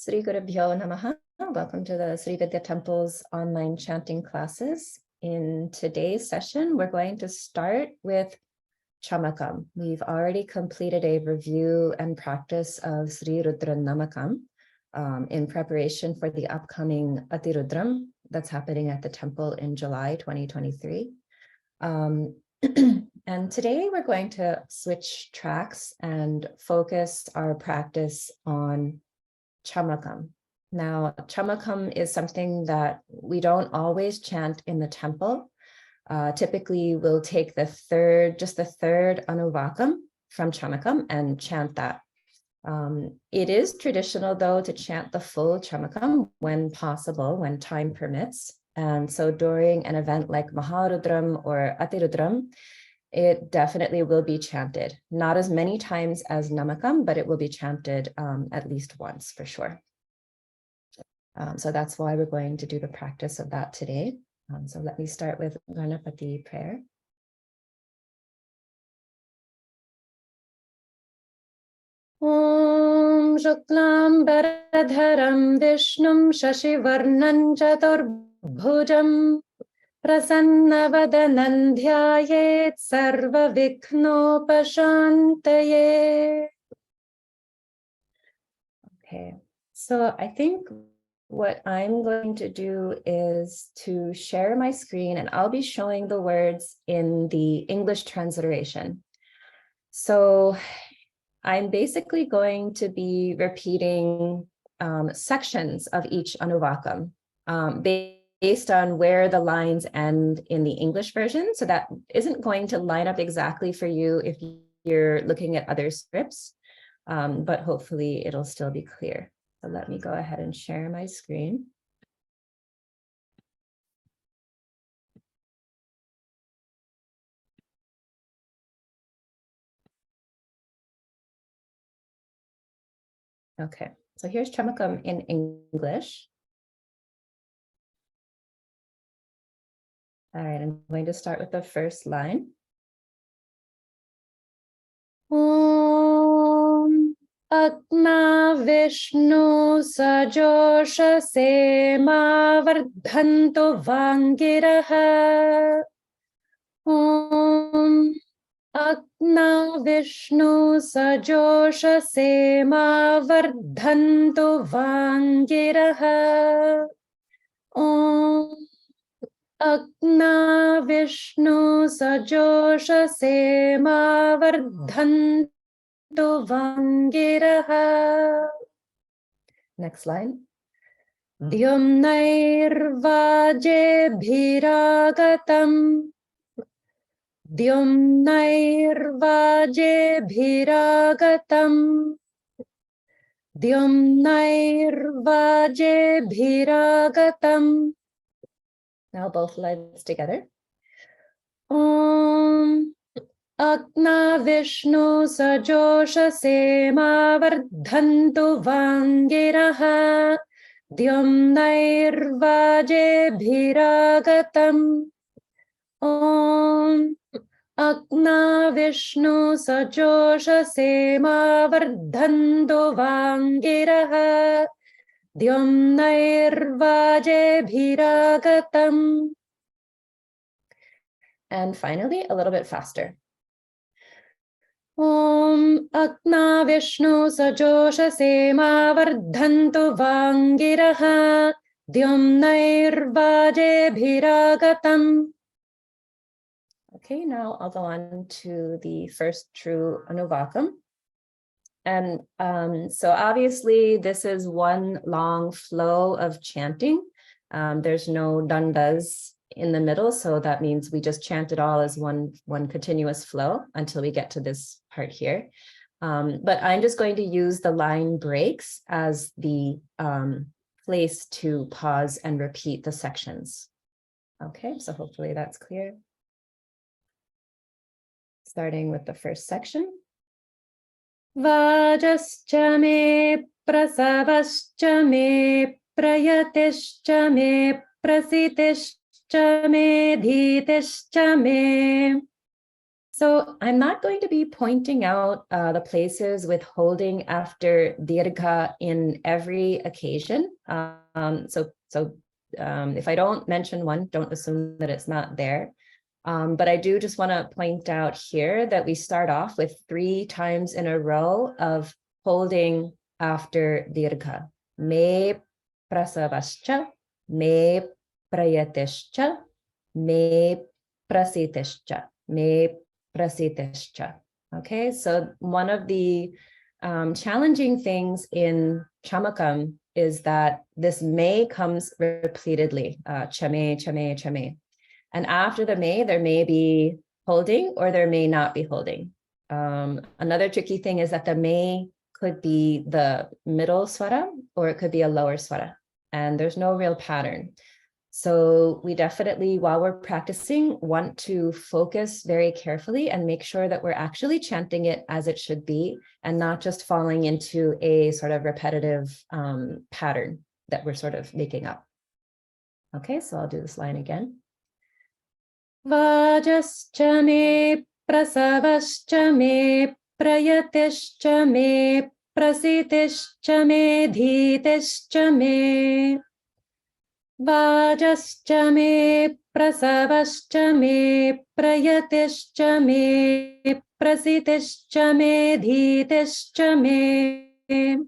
Sri Gurubhyo Namaha. Welcome to the Sri Vidya Temple's online chanting classes. In today's session, we're going to start with Chamakam. We've already completed a review and practice of Sri Rudra Namakam in preparation for the upcoming Atirudram that's happening at the temple in July 2023. And today we're going to switch tracks and focus our practice on Chamakam. Now, Chamakam is something that we don't always chant in the temple. Typically, we'll take the third Anuvakam from Chamakam and chant that. It is traditional, though, to chant the full Chamakam when possible, when time permits. And so during an event like Maharudram or Atirudram, it definitely will be chanted. Not as many times as Namakam, but it will be chanted at least once for sure. So that's why we're going to do the practice of that today. So let me start with Ganapati prayer. Om Shuklam Bharadharam Vishnum Shashivarnam Chaturbhujam Prasanna Dhyayeet Sarva Vikhnopashantaye. Okay, so I think what I'm going to do is to share my screen, and I'll be showing the words in the English transliteration. So I'm basically going to be repeating sections of each Anuvakam based on where the lines end in the English version. So that isn't going to line up exactly for you if you're looking at other scripts, but hopefully it'll still be clear. So let me go ahead and share my screen. Okay, so here's Chamakam in English. All right, I'm going to start with the first line. Om Atma Vishnu Sajosha Sema Vardhantu Vangiraha. Om Atma Vishnu Sajosha Sema Vardhantu Vangiraha. Om Agna Vishnu Sajosha Sema Vardhantu Vangiraha. Next line. Dyumnairvaje bhiragatam. Dyumnairvaje bhiragatam. Dyumnairvaje bhiragatam. Now both lines together. Om Agna Vishnu Sajosha Sema Vardhantu Vangiraha. Dyumnairvaje bhiragatam. Om Agna Vishnu Sajosha Sema Vardhantu Vangiraha. Dyumnairvaje bhiragatam. And finally, a little bit faster. Om Agna Vishnu Sajosha Sema Vardhantu Vangiraha. Dyumnairvaje bhiragatam. Okay, now I'll go on to the first true Anuvakam. And so obviously this is one long flow of chanting. There's no dandas in the middle, so that means we just chant it all as one continuous flow until we get to this part here. But I'm just going to use the line breaks as the place to pause and repeat the sections. Okay, so hopefully that's clear. Starting with the first section. Vajascha me prasavascha me prayatischa me prasitischa me dhitischa me So I'm not going to be pointing out the places with holding after dirgha in every occasion. If I don't mention one, don't assume that it's not there. But I do just want to point out here that we start off with 3 times in a row of holding after dirgha. Me prasavascha, me prayatischa, me prasitischa, me prasitishcha. Okay, so one of the challenging things in Chamakam is that this may comes repeatedly, chame, chame, chame. And after the may, there may be holding or there may not be holding. Another tricky thing is that the may could be the middle swara or it could be a lower swara, and there's no real pattern. So we definitely, while we're practicing, want to focus very carefully and make sure that we're actually chanting it as it should be and not just falling into a sort of repetitive pattern that we're sort of making up. Okay, so I'll do this line again. Vajascha me prasavascha me prayatischa me prasitischa me dhitischa me. Vajascha me prasavascha me prayatischa me prasitischa me dhitischa me.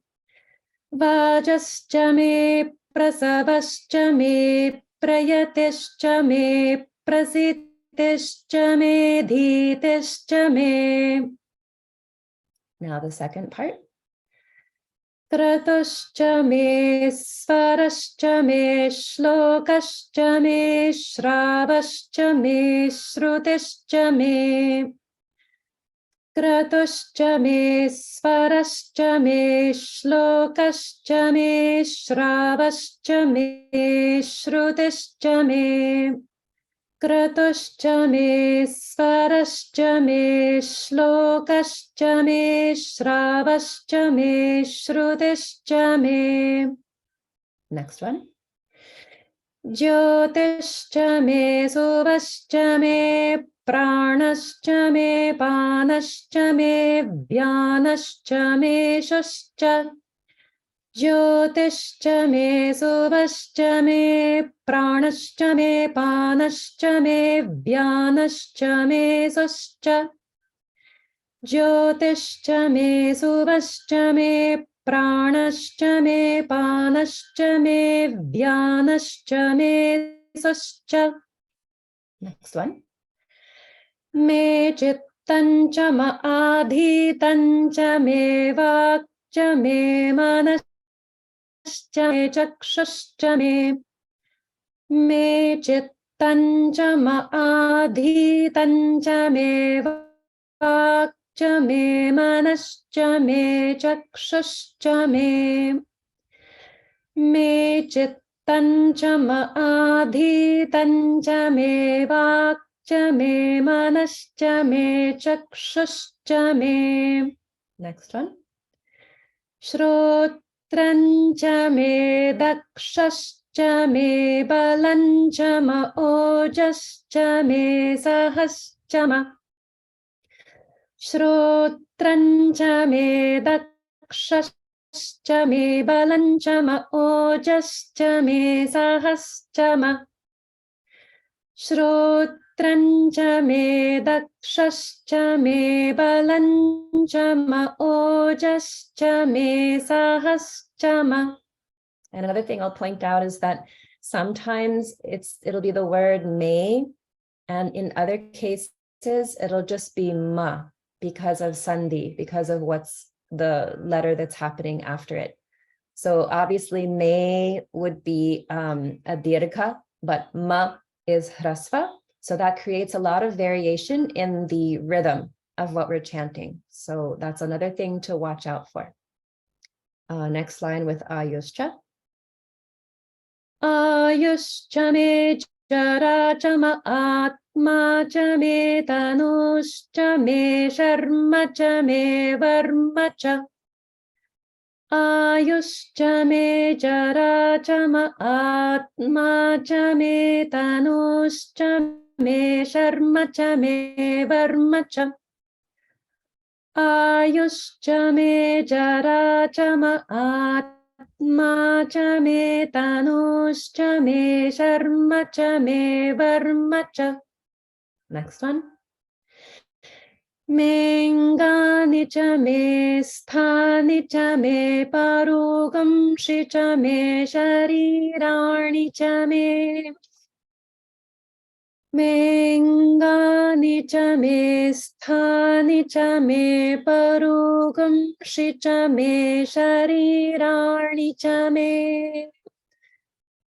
Vajascha me prasavascha me prayatischa me prasitischa me dhitischa me. Now the second part. Kratuscha me svarascha me shlokascha me shravascha me shrutischa me. Kratuscha me svarascha me shlokascha me shravascha me shrutischa me. Kratuscha me svarascha me shlokascha me shravascha me shrutischa me. Next one. Jyotischa me suvascha me pranascha me panascha me vyanascha me shascha. Jyotischa me suvascha me pranascha me panascha me vyanascha me sascha. Jyotischa me suvascha me pranascha me panascha me vyanascha me sascha. Next one. Me chittancha ma adhitancha me vakcha me manas me chakshascha me chittancha ma adhitancha me vakcha me manascha me chakshascha me chittancha ma adhitancha me vakcha me manascha me chakshascha me. Next one. Shrotranja me dakshascha me balancha ma ojascha me sahascha ma. Shrotranja me dakshascha me balancha ma ojascha me sahascha ma. Shrotranja me dakshascha me balancha ma ojascha me sahascha ma. And another thing I'll point out is that sometimes it'll be the word may, and in other cases it'll just be ma because of sandhi, because of what's the letter that's happening after it. So obviously may would be a dirgha, but ma is hrasva. So that creates a lot of variation in the rhythm of what we're chanting. So that's another thing to watch out for. Next line with ayuscha. Ayuscha me jaracha ma atma cha me tanuscha me sharma cha me varma cha. Ayuscha me jaracha ma atma cha me tanuscha me sharma cha me varma cha. Ayushcha me jara cha ma atma cha me tanushcha me sharma cha me varma cha. Next one. Mengani cha me sthani cha me parugam shi cha me sharirani cha me. Mengani cha me sthani cha me parugam shi cha me sharirani cha me.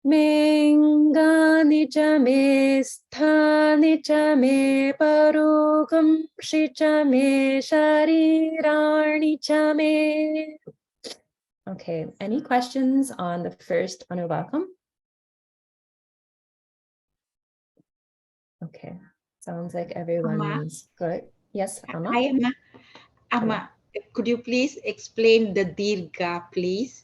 Mengani cha me sthani cha me parugam shi cha me sharirani cha me. Okay, any questions on the first Anuvakam? Okay, sounds like everyone's good. Yes, Amma? Hi, Amma. Amma, could you please explain the dirgha, please?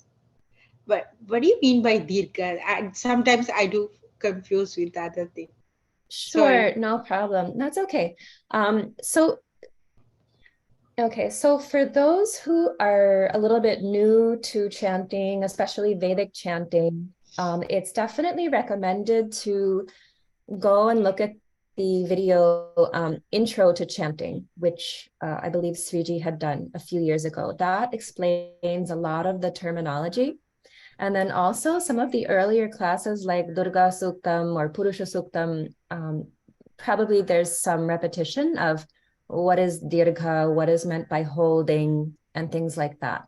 What do you mean by dirgha? Sometimes I do confuse with the other thing. Sure, Sorry. no problem. That's okay. So for those who are a little bit new to chanting, especially Vedic chanting, it's definitely recommended to go and look at the video intro to chanting, which I believe Sriji had done a few years ago. That explains a lot of the terminology. And then also some of the earlier classes like Durga Suktam or Purusha Suktam, probably there's some repetition of what is dirgha, what is meant by holding, and things like that.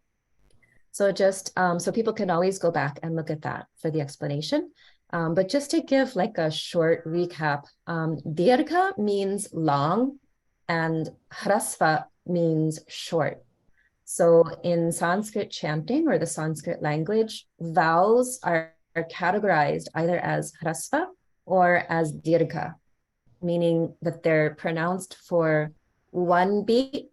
So just so people can always go back and look at that for the explanation. But just to give like a short recap, dirgha means long and hrasva means short. So in Sanskrit chanting or the Sanskrit language, vowels are categorized either as hrasva or as dirgha, meaning that they're pronounced for one beat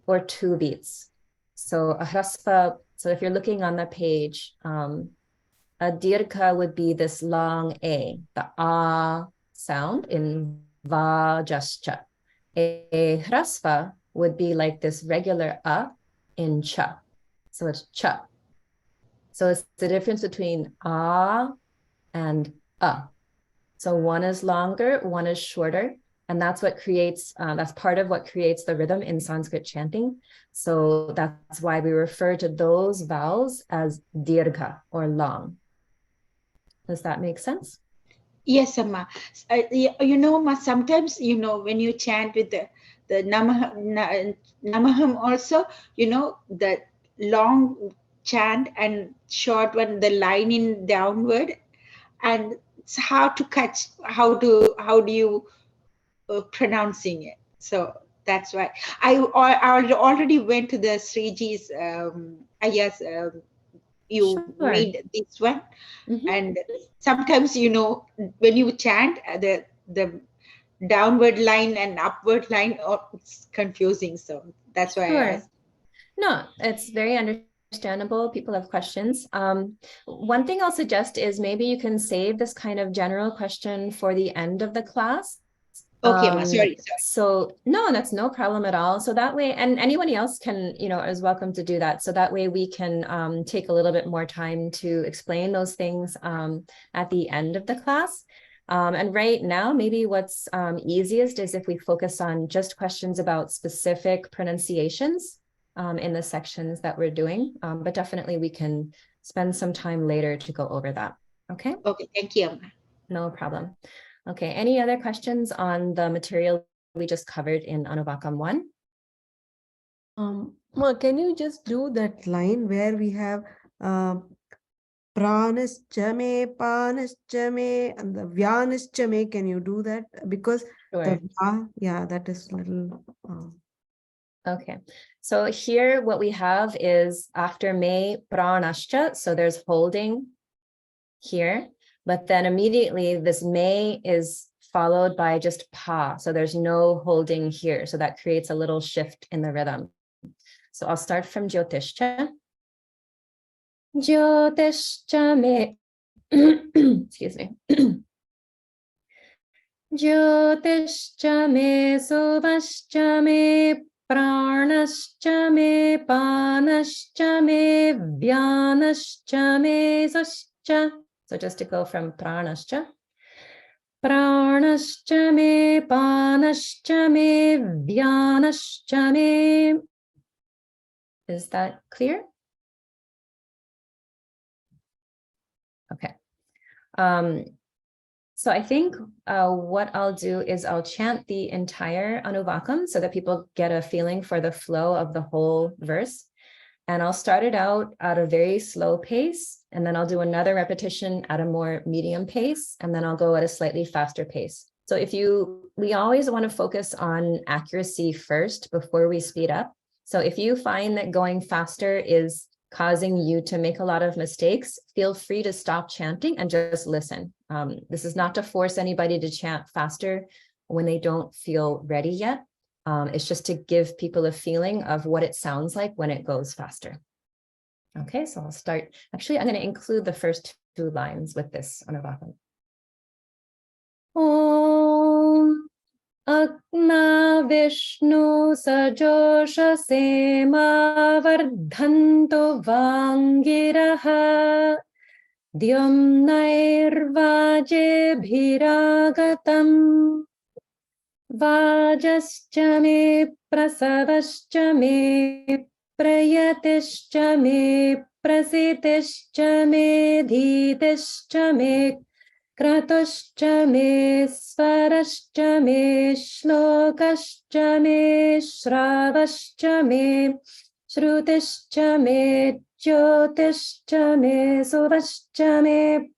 or two beats. So a hrasva, so if you're looking on the page, a dirgha would be this long A, the ah sound in vajascha. A hrasva would be like this regular in cha. So it's cha. So it's the difference between and So one is longer, one is shorter. And that's what creates, that's part of what creates the rhythm in Sanskrit chanting. So that's why we refer to those vowels as dirgha or long. Does that make sense? Yes, Amma. Amma, sometimes, when you chant with the namaham also, the long chant and short one, the line in downward, and it's hard to catch how do you pronouncing it. So that's why I already went to the Sriji's, I guess, you Sure. made this one. Mm-hmm. And sometimes, when you chant, the downward line and upward line, it's confusing. So that's why I asked. No, it's very understandable. People have questions. One thing I'll suggest is maybe you can save this kind of general question for the end of the class. Okay, Ma, sorry. So no, that's no problem at all. So that way, and anyone else can, is welcome to do that. So that way we can take a little bit more time to explain those things at the end of the class. And right now, maybe what's easiest is if we focus on just questions about specific pronunciations in the sections that we're doing. But definitely we can spend some time later to go over that. Okay? Okay, thank you, Amma. No problem. Okay, any other questions on the material we just covered in Anuvakam 1? Ma, can you just do that line where we have Pranaschame, Panaschame, and the Vyanaschame? Can you do that? Because Sure. that is little. Okay, so here what we have is after me, pranascha, so there's holding here, but then immediately this me is followed by just pa, so there's no holding here, so that creates a little shift in the rhythm. So I'll start from Jyotischa. Jyotischa me, excuse me. Jyotischa me suvascha me pranascha me panascha me vyanascha me suscha. So just to go from pranascha. Pranascha me panascha me vyanascha me. Is that clear? Okay. So I think what I'll do is I'll chant the entire Anuvakam so that people get a feeling for the flow of the whole verse. And I'll start it out at a very slow pace, and then I'll do another repetition at a more medium pace, and then I'll go at a slightly faster pace. So we always want to focus on accuracy first before we speed up. So if you find that going faster is causing you to make a lot of mistakes, feel free to stop chanting and just listen. This is not to force anybody to chant faster when they don't feel ready yet. It's just to give people a feeling of what it sounds like when it goes faster. Okay, so I'll start. Actually, I'm going to include the first 2 lines with this Anuvakam. Om Agna Vishnu Sajosha Sema Vardhanto Vangiraha Dyam Nairvaje Bhiragatam Vajascha me prasavascha me prayatischa me prasitischa me dhitischa me kratuscha me svarascha me shlokascha me shravascha me shrutischa me jyotischa me suvascha me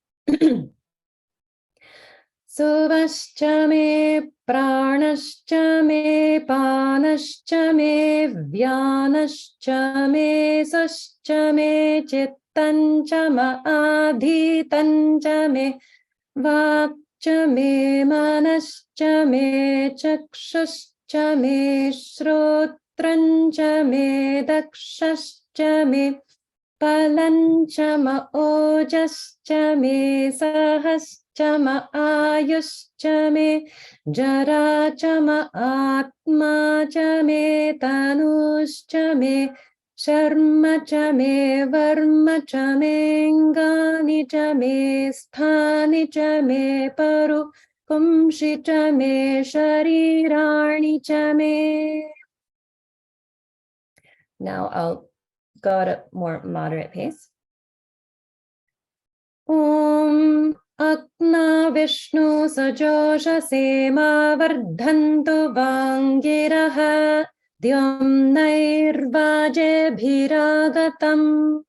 suvascha me pranascha me panascha me vyanascha me suscha me chittancha maadhitancha me vakcha me manascha me chakshuscha me shrotrancha me dakshascha me palancha ma ojascha me sahascha ma ayuscha me jara cha ma atma cha me tanuscha me sharma cha me varma cha me ngani cha me sthani cha me paru kumshi cha me sharirani cha me. Now I'll go at a more moderate pace. Om Agna Vishnu Sajosha Sema Vardhantu Vangiraha Dyam Nairvaje Bhiragatam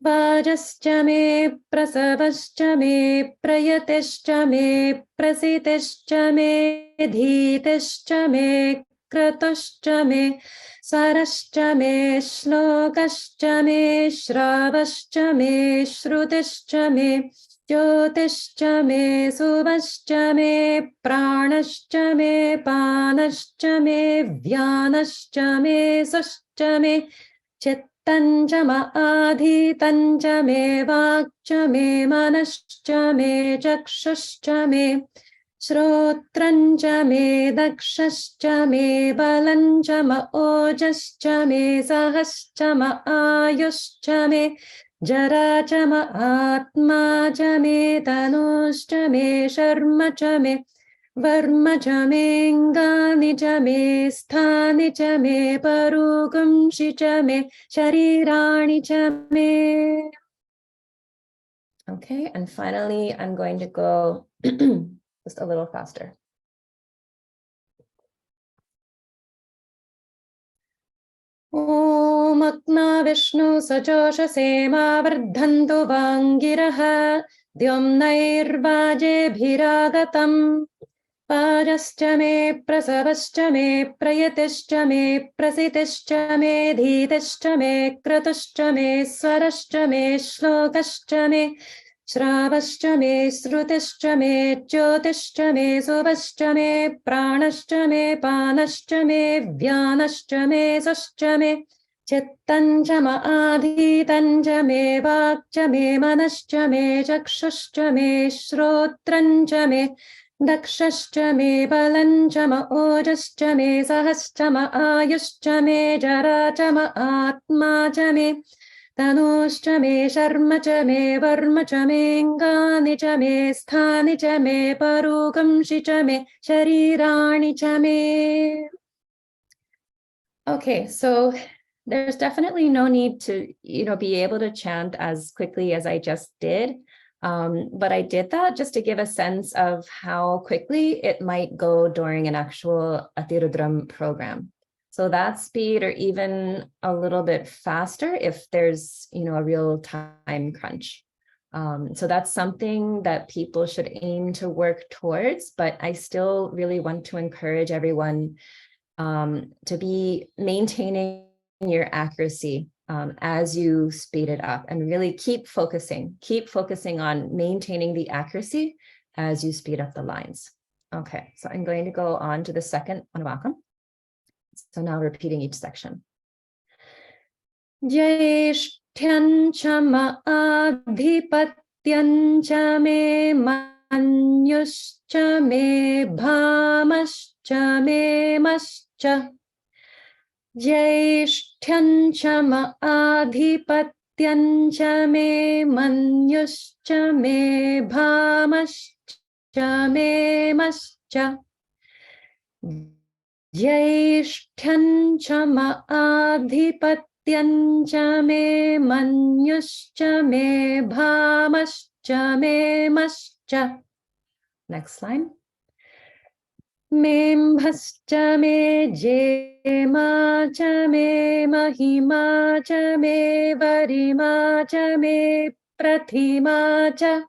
Vajascha me prasavascha me prayatischa me prasitischa me dhitischa me kratuscha me sarascha me shlokascha me shravascha me shrutischa me jyotischa me suvascha me pranascha me panascha me vyanascha me suscha me chittancha maadhitancha me vakcha me manascha me chakshuscha me Shrotrancha me dakshascha me balancha ma ojascha me sahascha ma ayuscha me jaracha ma atma cha me tanuscha me sharma cha me varma cha me ngani cha me sthani cha me parukumshi cha me sharirani cha me. Okay, and finally I'm going to go just a little faster. Om Agna Vishnu Sajosha Sema Vardhantu Vangiraha Dyam Nairvaje Bhiragatam Vajascha me prasavascha me prayatischa me prasitischa me dhitischa me kratuscha me svarascha me shlokascha me Shravascha me srutischa me jyotischa me suvascha me pranascha me panascha me vyanascha me suscha me chittancha maadhitancha me vakcha me manascha me chakshuscha me shrotrancha me Dakshascha me balancha ma ojascha me sahascha ma ayuscha me jaracha ma atma cha me tanushcha me sharma cha me varma cha me ngani cha me sthani cha me parugamshi cha me sharirani cha me. Okay, so there's definitely no need to, be able to chant as quickly as I just did. But I did that just to give a sense of how quickly it might go during an actual Atirudram program. So that speed, or even a little bit faster if there's, a real time crunch. So that's something that people should aim to work towards, but I still really want to encourage everyone to be maintaining your accuracy as you speed it up, and really keep focusing on maintaining the accuracy as you speed up the lines. Okay, so I'm going to go on to the second Anuvakam. So now repeating each section. Jaishthyan chama adhipatyan cha me manyuscha me bhamascha me mascha. Jaishthyan chama adhipatyan cha me manyuscha me bhamascha me mascha. Jaishthyan chama adhipatyan cha me manyuscha me bhamascha me mascha. Next line. Membhascha me jema cha me mahima cha me varima cha me prathima cha.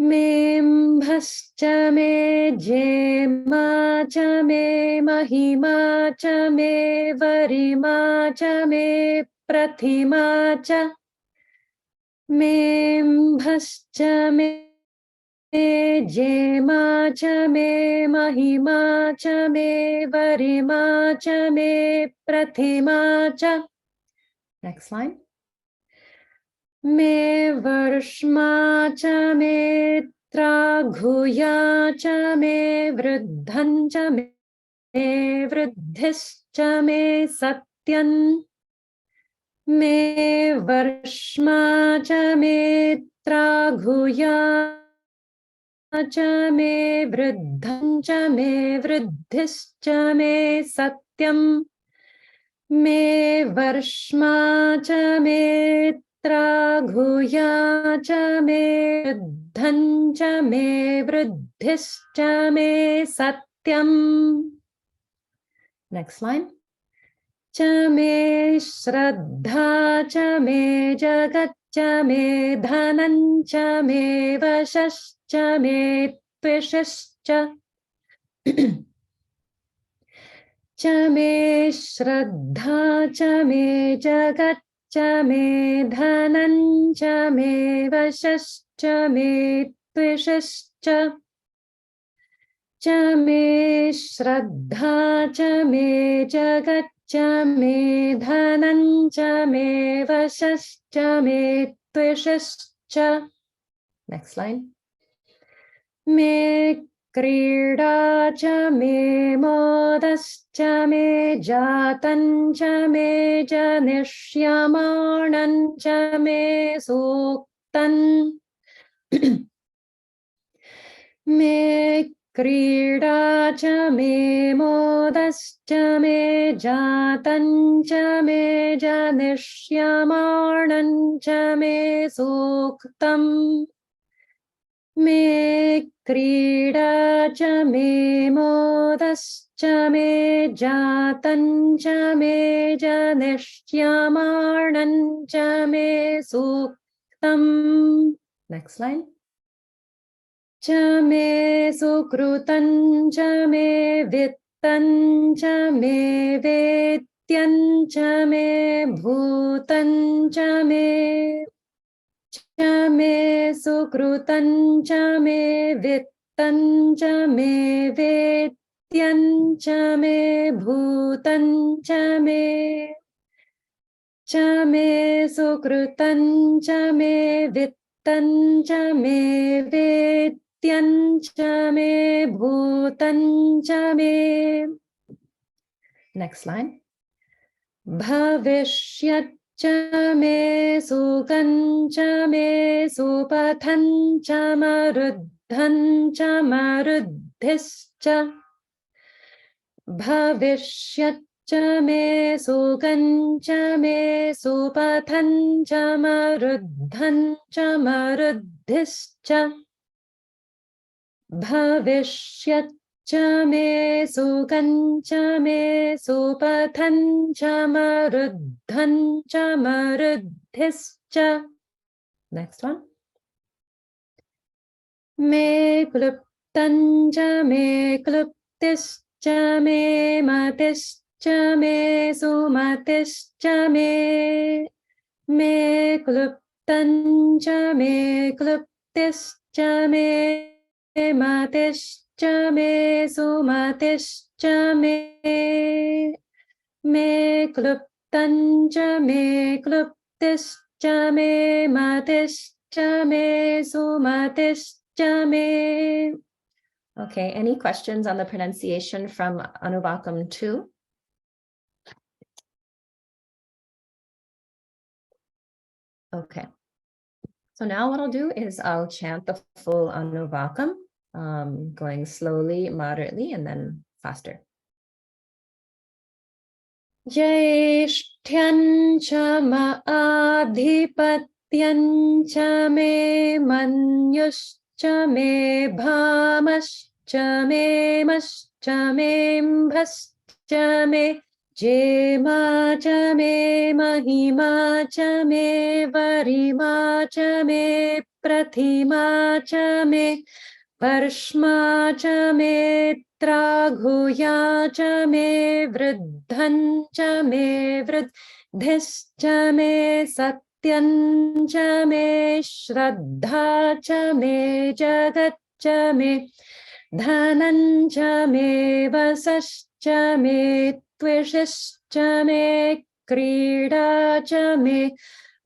Membhascha me jema cha me mahima cha me varima cha me prathima cha. Membhascha me jema cha me mahima cha me varima cha me prathima cha. Next line. Me varshma cha me traghuya cha me vruddhan cha me vruddhischa me satyan. Me varshma cha me traghuya cha me vruddhan cha me vruddhischa me satyam. Me varshma cha me traghuya cha me vruddhan cha me vruddhischa me satyam. Next line. Cha me shraddha cha me jagat cha me dhanan cha me vashascha me tvishascha. Cha me shraddha cha me jagat cha me dhanan cha me vashascha me tvishascha. Cha me shraddha cha me jagat cha me dhanan cha me vashascha me tvishascha. Next line. Me krida cha me modascha me jatan cha me janishyamanam cha me suktan. Me krida cha me modascha me jatan cha me janishyamanam cha me suktam. Me krida cha me modascha me jatan cha me janishyamanam cha me suktam. Next line. Cha me sukrutan cha me vittan cha me vetyan cha me bhutan cha me. Cha me sukrutan cha me vittan cha me vetyan cha me bhutan cha me. Cha me sukrutan cha me vittan cha me vetyan Satyam cha me bhutan cha me. Next line. Bhavishyat cha me sukhan cha me supathan cha maruddhan cha maruddhischa. Bhavishyat cha me sukhan cha me supathan cha maruddhan cha maruddhischa. Bhavishyat cha me sukhan cha me supathan cha maruddhan cha maruddhischa. Next one. Me kluptan cha me kluptischa me matischa me sumatischa me. Me kluptan cha me kluptischa me matischa me sumatischa me. Me kluptan cha me kluptischa me matischa me sumatischa me. Okay, any questions on the pronunciation from Anuvakam 2? Okay. So now what I'll do is I'll chant the full Anuvakam, going slowly, moderately, and then faster. Jaishthyan cha ma'adhipatyan cha me manyuscha me bhamascha me mascha me mbhascha me Jema cha me mahima cha me varima cha me prathima cha me Parshma cha me traghuya cha me vruddhan cha me vruddhischa me satyam cha me shraddha cha me jagat cha me dhanam cha me vasascha me Tvishascha me krida cha me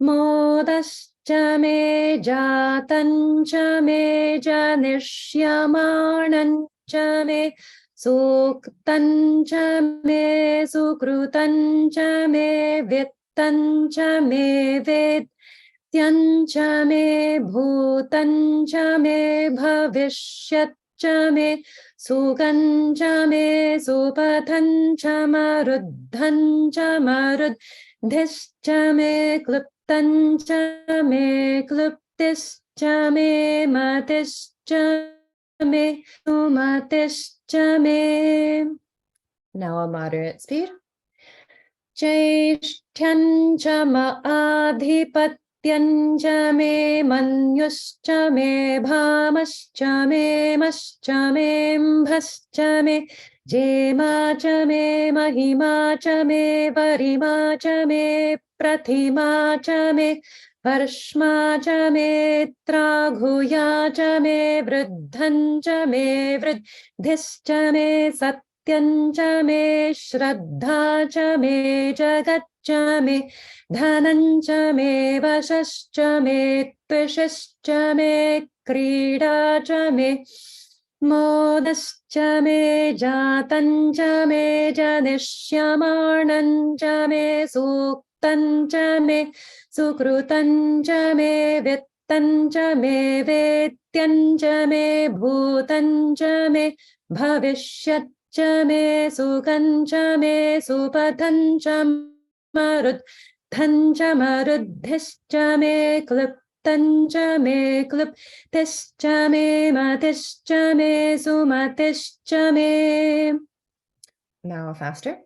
modascha me jatan cha me janishyamanam cha me suktan cha me sukrutan cha me vittan cha me vedyan cha me bhutan cha me bhavishyat cha me Sukhan cha me supathan cha maruddhan cha maruddhischa me kluptan cha me kluptischa me matischa me sumatischa me. Now a moderate speed. Jaishthyan cha ma'adhipatyan cha me manyuscha me bhamascha me mascha me mbhascha me jema cha me mahima cha me varima cha me prathima cha me parshma cha me traghuya cha me vruddhan cha me vruddhischa me sat Satyancha me shraddha cha me jagat cha me dhanancha me vasascha me tvishascha me krida cha me modascha me jatancha me janishyamanam me suktancha me sukrutancha me vittancha me vedyancha me bhutancha me bhavishyat cha me sukhan cha me supathan cha maruddhan cha maruddhischa me kluptan cha me kluptischa me matischa me sumatischa me. Now faster.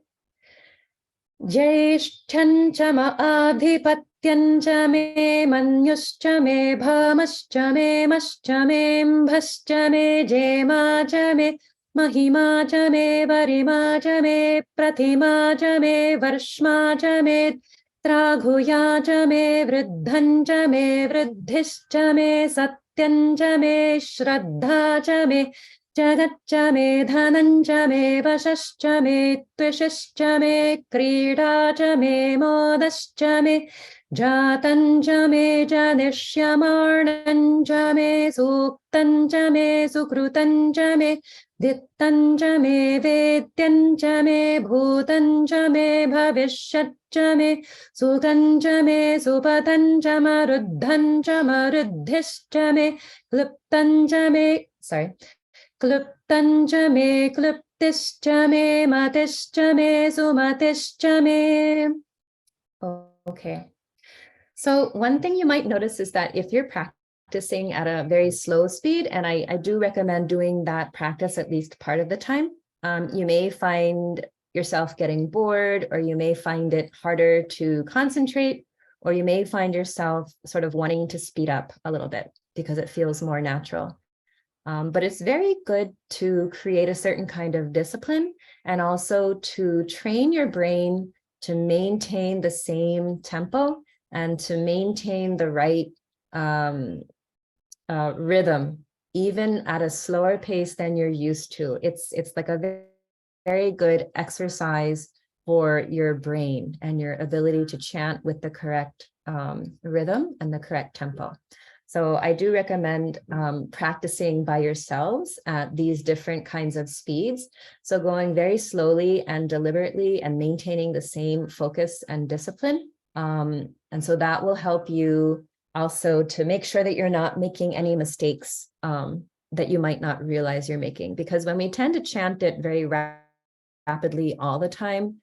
Jaishthyan cha ma'adhipatyan cha me manyuscha me bhamascha me mascha me mbhascha me jema cha me Mahima cha me varima cha me prathima cha me varshma cha me traghuya cha me vruddhan cha me vruddhischa me satyam cha me shraddha cha me Jagatcha me dhananja me vashascha me twishascha me kridacha me modascha me jatanja me janishyamarnanja me suktanja me sukrutanja me dittanja me vedyanja me bhutanja me bhavishyatja me suganja me supatanja maruddhanja maruddhischa me kliptanja me Kluptanja me, kluptischa me, matischa me, sumatischa me. Okay. So one thing you might notice is that if you're practicing at a very slow speed, and I do recommend doing that practice at least part of the time, you may find yourself getting bored, or you may find it harder to concentrate, or you may find yourself sort of wanting to speed up a little bit because it feels more natural. But it's very good to create a certain kind of discipline and also to train your brain to maintain the same tempo and to maintain the right rhythm, even at a slower pace than you're used to. It's like a very good exercise for your brain and your ability to chant with the correct rhythm and the correct tempo. So I do recommend practicing by yourselves at these different kinds of speeds. So going very slowly and deliberately and maintaining the same focus and discipline. And so that will help you also to make sure that you're not making any mistakes that you might not realize you're making. Because when we tend to chant it very rapidly all the time,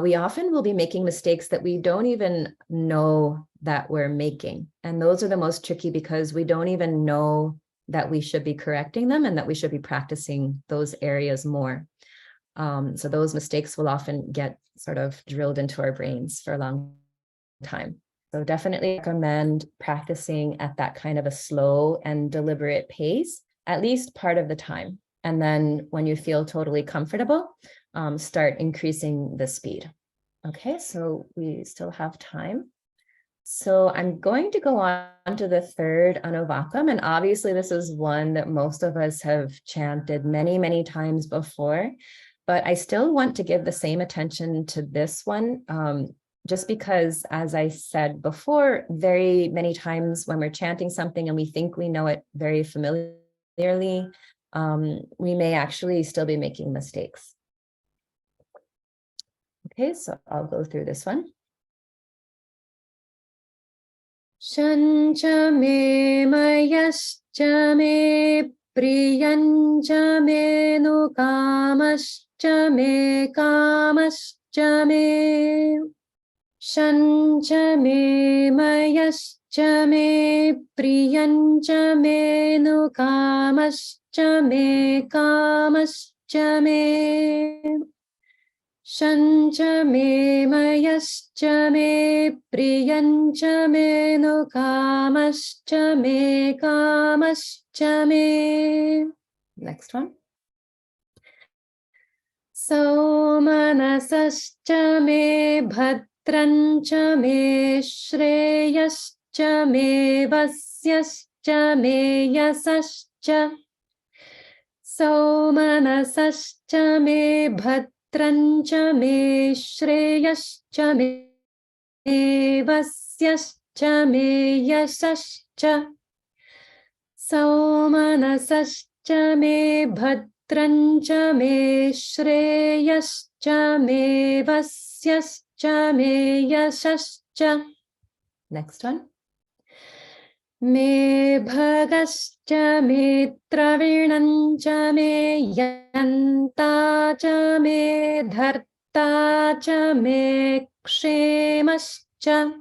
we often will be making mistakes that we don't even know that we're making. And those are the most tricky because we don't even know that we should be correcting them and that we should be practicing those areas more. So those mistakes will often get sort of drilled into our brains for a long time. So definitely recommend practicing at that kind of a slow and deliberate pace, at least part of the time. And then when you feel totally comfortable, start increasing the speed. Okay, so we still have time. So I'm going to go on to the third Anuvakam, and obviously this is one that most of us have chanted many, many times before, but I still want to give the same attention to this one, just because, as I said before, very many times when we're chanting something and we think we know it very familiarly, we may actually still be making mistakes. Okay, so I'll go through this one. Shancha me mayascha me priyancha me nukamascha me kamascha me. Shancha me mayascha me priyancha me nukamascha me kamascha me. Shancha me mayascha me priyancha me nukamascha me kamascha me. Next one. So manasascha me bhadrancha me shreyascha me vasyascha me yasascha. So manasascha me bhadrancha me shreyascha me vasyascha me yasascha. So manasascha me bhadrancha me shreyascha me vasyascha me yasascha. Next one. Me bhagascha me travinancha me yanta cha me dharta cha me kshemascha.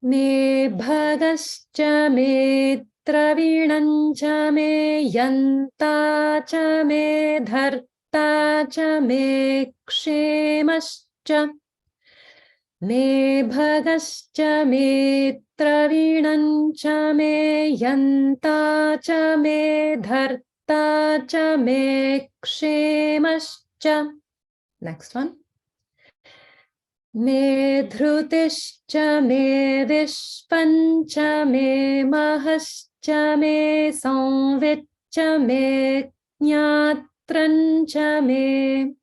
Me bhagascha me travinancha me yanta cha me dharta cha me kshemascha. Me bhagascha me travinancha me yanta cha me dharta cha me kshemascha. Next one. Me dhrutischa me vishpancha me mahascha me samvitcha cha me jnatrancha me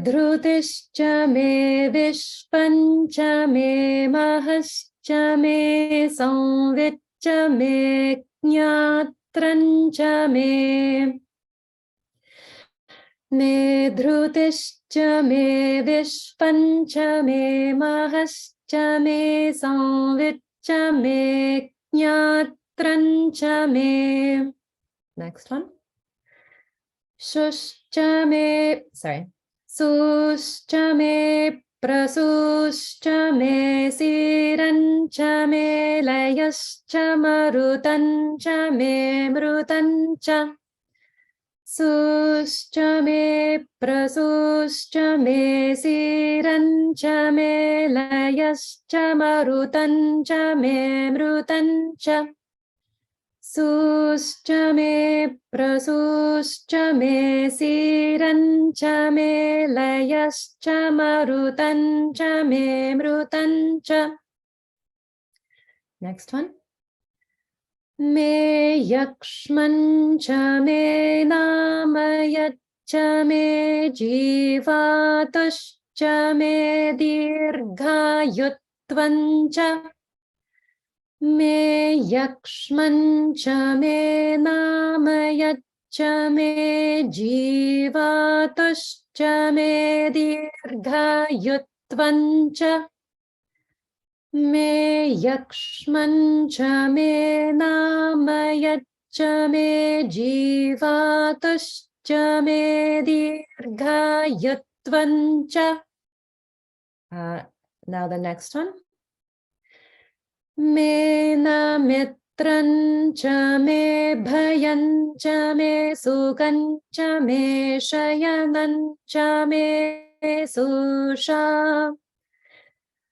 dhrutischa me vishpancha me mahascha me samvitcha me jnatrancha me dhrutischa me vishpancha me mahascha me samvitcha me jnatrancha me. Next one. Suscha me, sorry. Suscha me prasuscha me sirancha me layascha marutancha me mrutancha. Suscha me prasuscha me sirancha me layascha marutancha me mrutancha. Suscha me prasuscha me sirancha me layascha marutancha me mrutancha. Next one. Me yakshmancha me namayaccha me jivatuscha me dirghayutvancha. Me yakshmancha me namayaccha me jivatuscha me dirghayutvancha. Me yakshmancha me namayaccha me jivatuscha me dirghayutvancha. Now the next one. Me namitrancha me bhayancha me sugancha me shayanancha me susha.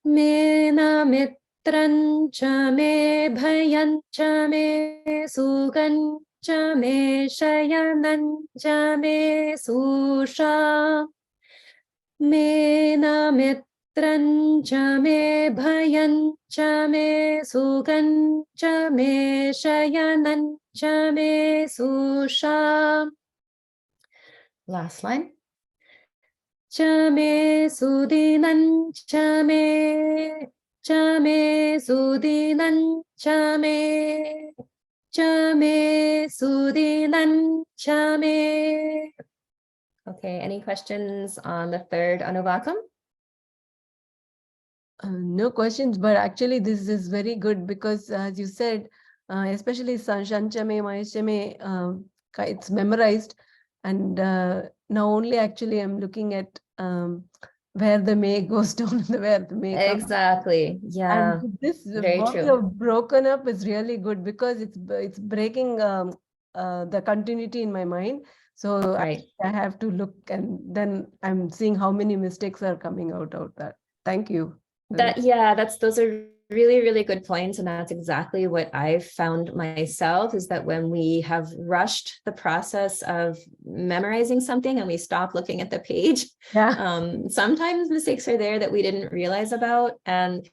Me namitrancha me bhayancha me sugancha me shayanancha me susha. Me namitrancha me bhayancha me sugancha me shayanancha me susha. Last line. Cha me sudinan cha me sudinan cha me sudinan cha me. Okay, any questions on the third Anuvakam? No questions, but actually this is very good because as you said, especially Shanchame, Maheshame, it's memorized, and now only actually I'm looking at where the may goes down and where the may comes. Exactly. Yeah. And this very what true. you have broken up is really good because it's breaking the continuity in my mind. So Right. I have to look, and then I'm seeing how many mistakes are coming out of that. Thank you. Those are really, really good points. And that's exactly what I've found myself, is that when we have rushed the process of memorizing something and we stop looking at the page, sometimes mistakes are there that we didn't realize about. And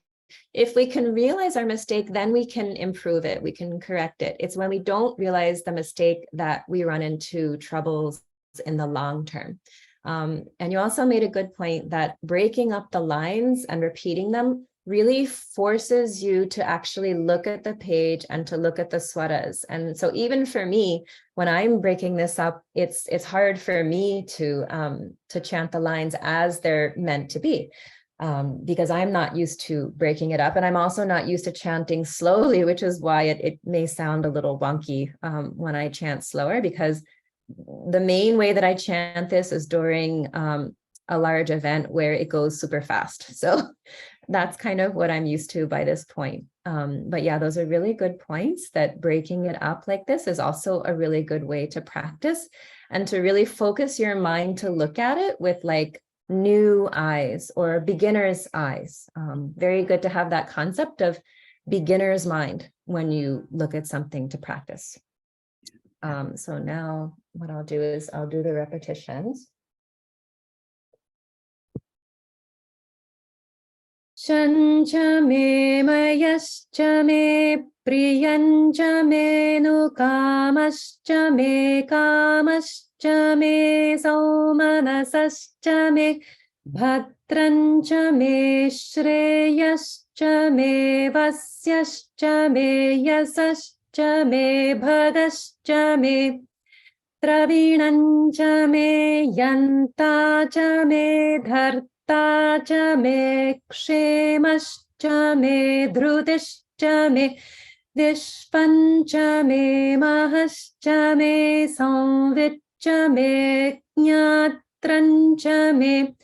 if we can realize our mistake, then we can improve it, we can correct it. It's when we don't realize the mistake that we run into troubles in the long term. And you also made a good point that breaking up the lines and repeating them really forces you to actually look at the page and to look at the swaras. And so even for me, when I'm breaking this up, it's hard for me to chant the lines as they're meant to be, because I'm not used to breaking it up. And I'm also not used to chanting slowly, which is why it may sound a little wonky when I chant slower, because the main way that I chant this is during a large event where it goes super fast. So that's kind of what I'm used to by this point. But yeah, those are really good points, that breaking it up like this is also a really good way to practice and to really focus your mind to look at it with like new eyes or beginner's eyes. Very good to have that concept of beginner's mind when you look at something to practice. So now what I'll do is I'll do the repetitions. Shancha me mayascha me priyancha me nukamascha me kamascha me saumanasascha me bhatrancha me shreyascha me vasyascha me yasascha me bhadascha me Travinancha me yantacha me dhartacha me kshemascha me dhrutishcha me vishpancha me mahascha me samvitcha me jnatrancha me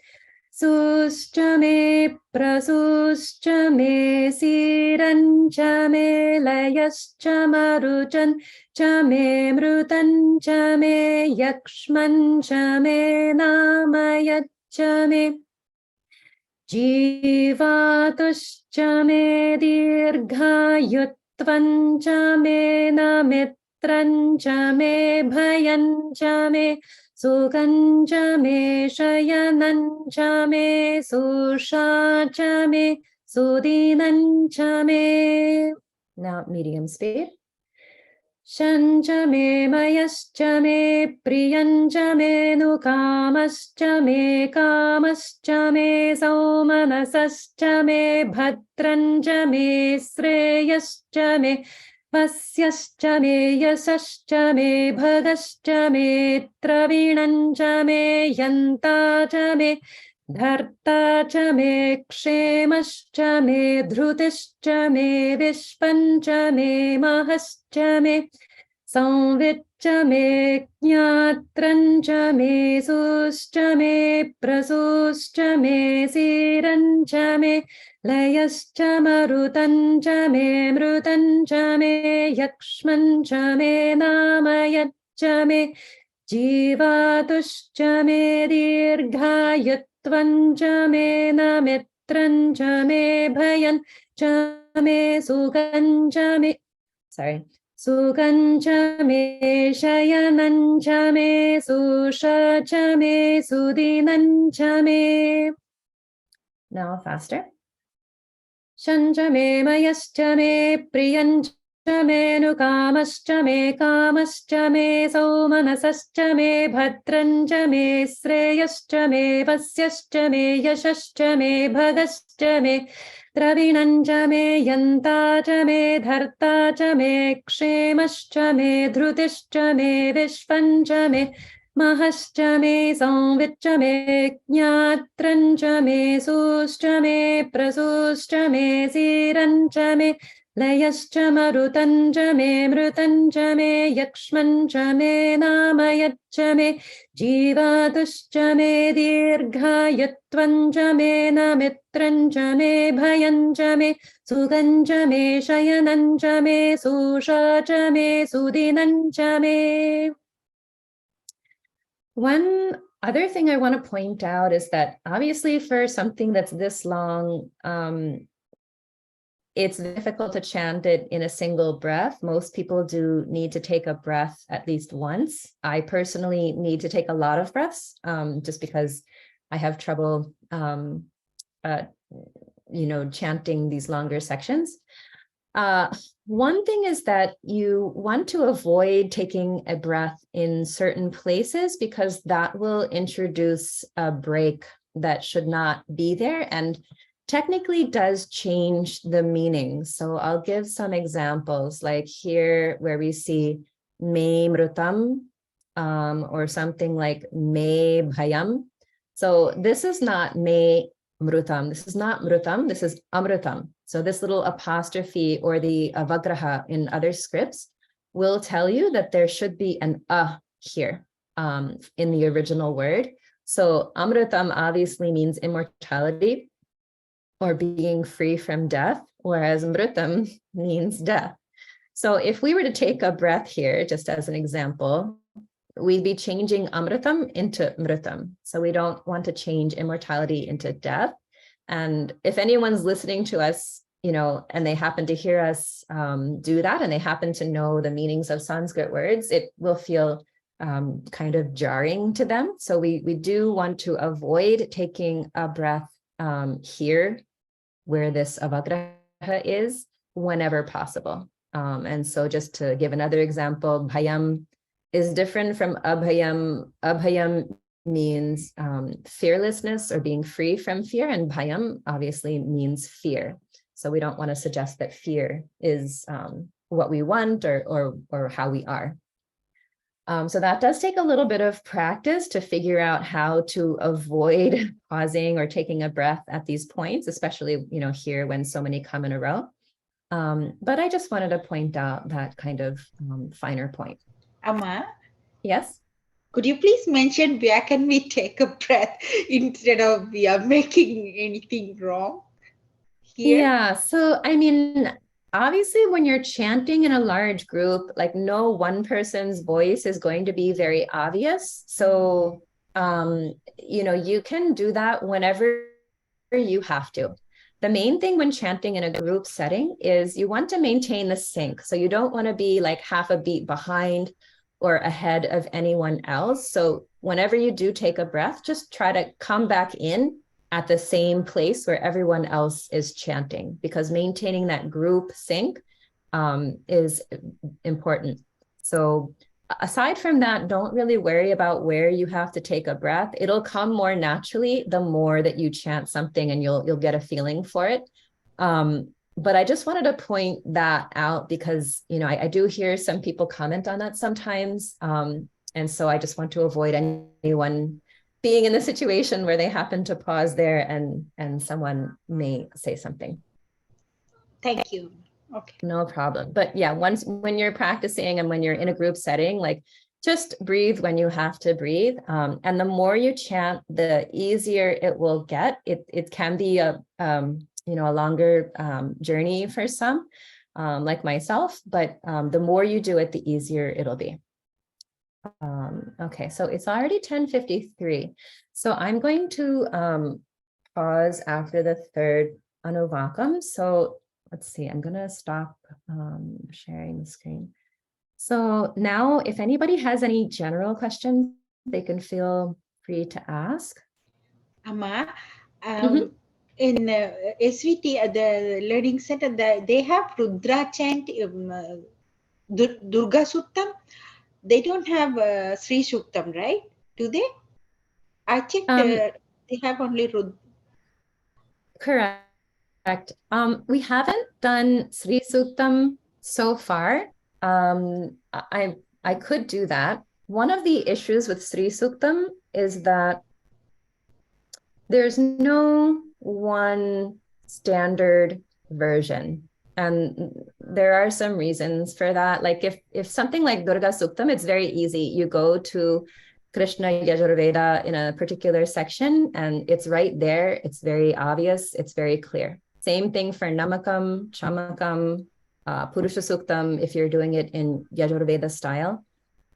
suscha me prasuscha me sirancha me layascha maruchan Chame mrutan chame yakshman chame namayat chame jivatush chame dirghayutvan chame namitran chame bhayan chame sukhan chame shayanan chame susha chame sudinan chame. Now medium speed. Shancha me mayascha me priyancha me nukamascha me kamascha me saumanasascha me bhatrancha me sreyascha me vasyascha me yasascha me bhadascha me travinancha me yantacha me dhartacha me kshemascha me dhrutishcha me vishpancha me mahascha me Samvitcha me jnatrancha me suscha me prasuscha me sirancha me layascha marutancha me mrutancha me yakshmancha me namayatcha me jivatushcha me dirghayutvancha me namitrancha me bhayan cha me sukhancha me Sukhancha me shayanancha me sushacha me sudinancha me. Now faster. Shancha me mayascha me priyancha me nukamascha me kamascha me saumanasascha me bhatrancha me sreyascha me vasyascha me yashascha me bhadascha me Travinancha me yantacha me dhartacha me kshemascha me dhrutishcha me vishpancha me mahascha me samvitcha me jnatrancha me suscha me prasuscha me sirancha me layascha marutancha me mrutancha me yakshmancha me namayatcha me jivatushcha me dirghayutvancha me namitrancha me bhayancha me sukhancha me shayanancha me sushacha me sudinancha me. One other thing I want to point out is that obviously for something that's this long, it's difficult to chant it in a single breath. Most people do need to take a breath at least once. I personally need to take a lot of breaths just because I have trouble, chanting these longer sections. One thing is that you want to avoid taking a breath in certain places because that will introduce a break that should not be there and technically does change the meaning. So I'll give some examples, like here where we see me mrutam or something like me bhayam. So this is not me mrutam. This is not mrutam. This is amrutam. So this little apostrophe or the avagraha in other scripts will tell you that there should be an here in the original word. So amrutam obviously means immortality or being free from death, whereas mrutam means death. So if we were to take a breath here, just as an example, we'd be changing amrutam into mrutam. So we don't want to change immortality into death. And if anyone's listening to us, and they happen to hear us do that, and they happen to know the meanings of Sanskrit words, it will feel kind of jarring to them. So we do want to avoid taking a breath here where this avagraha is whenever possible. And so just to give another example, bhayam is different from abhayam. Abhayam means fearlessness or being free from fear, and bhayam obviously means fear. So we don't want to suggest that fear is what we want or how we are. So that does take a little bit of practice to figure out how to avoid pausing or taking a breath at these points, especially, here when so many come in a row. But I just wanted to point out that kind of finer point. Amma, Yes? could you please mention where can we take a breath instead of we are making anything wrong here? Yeah, so I mean, obviously when you're chanting in a large group, like no one person's voice is going to be very obvious. So, you can do that whenever you have to. The main thing when chanting in a group setting is you want to maintain the sync. So you don't want to be like half a beat behind or ahead of anyone else. So whenever you do take a breath, just try to come back in at the same place where everyone else is chanting, because maintaining that group sync is important. So aside from that, don't really worry about where you have to take a breath. It'll come more naturally the more that you chant something, and you'll get a feeling for it. But I just wanted to point that out because, I do hear some people comment on that sometimes. And so I just want to avoid anyone being in the situation where they happen to pause there and someone may say something. Thank you. Okay. No problem. But yeah, when you're practicing and when you're in a group setting, like just breathe when you have to breathe. And the more you chant, the easier it will get. It can be a longer journey for some, like myself, but the more you do it, the easier it'll be. Okay, so it's already 10:53. So I'm going to pause after the third Anuvakam. So let's see, I'm going to stop sharing the screen. So now if anybody has any general questions, they can feel free to ask. Amma, in SVT, the learning center, they have Rudra chant, Durga Suttam. They don't have Sri Suktam, right? Do they? I checked, they have only Rudra. Correct. We haven't done Sri Suktam so far. I could do that. One of the issues with Sri Suktam is that there's no one standard version. And there are some reasons for that. Like if something like Durga Suktam, it's very easy. You go to Krishna Yajurveda in a particular section and it's right there. It's very obvious. It's very clear. Same thing for Namakam, Chamakam, Purusha Suktam, if you're doing it in Yajurveda style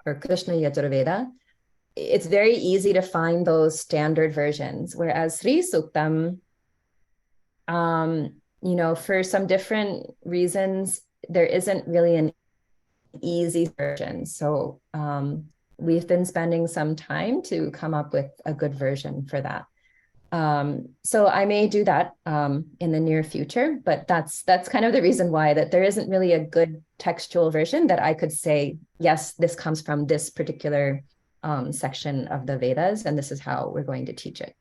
or Krishna Yajurveda. It's very easy to find those standard versions. Whereas Sri Suktam, for some different reasons, there isn't really an easy version. So we've been spending some time to come up with a good version for that. So I may do that in the near future, but that's kind of the reason why that there isn't really a good textual version that I could say, yes, this comes from this particular section of the Vedas, and this is how we're going to teach it.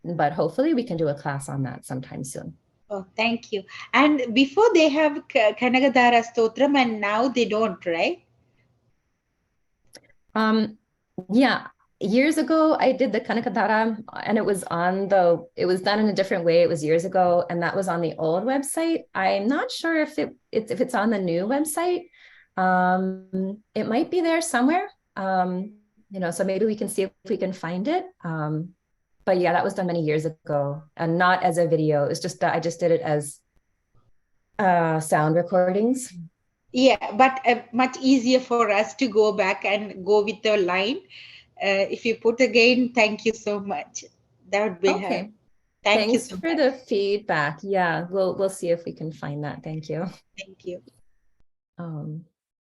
But hopefully we can do a class on that sometime soon. Oh, thank you. And before they have Kanagadhara Stotram and now they don't, right? Yeah. Years ago, I did the Kanakadhara and it was done in a different way. It was years ago, and that was on the old website. I'm not sure if it's on the new website. It might be there somewhere. So maybe we can see if we can find it. But yeah, that was done many years ago and not as a video. It's just that I just did it as sound recordings. Yeah, but much easier for us to go back and go with the line. If you put again, thank you so much. That would be okay. Thank you Thanks so for much. the feedback. Yeah, we'll see if we can find that. Thank you. Thank you.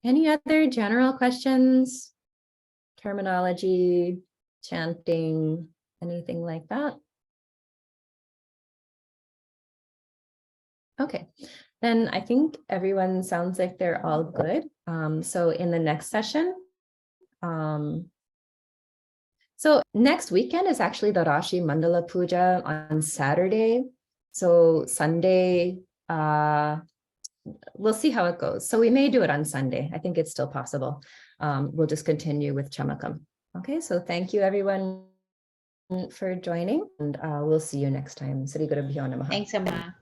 Any other general questions? Terminology, chanting, anything like that? Okay, then I think everyone sounds like they're all good. So in the next session, so next weekend is actually the Rashi Mandala Puja on Saturday. So Sunday, we'll see how it goes. So we may do it on Sunday. I think it's still possible. We'll just continue with Chamakam. Okay, so thank you everyone for joining, and we'll see you next time. Sri Gurubhyo Namaha. Thanks, Amma.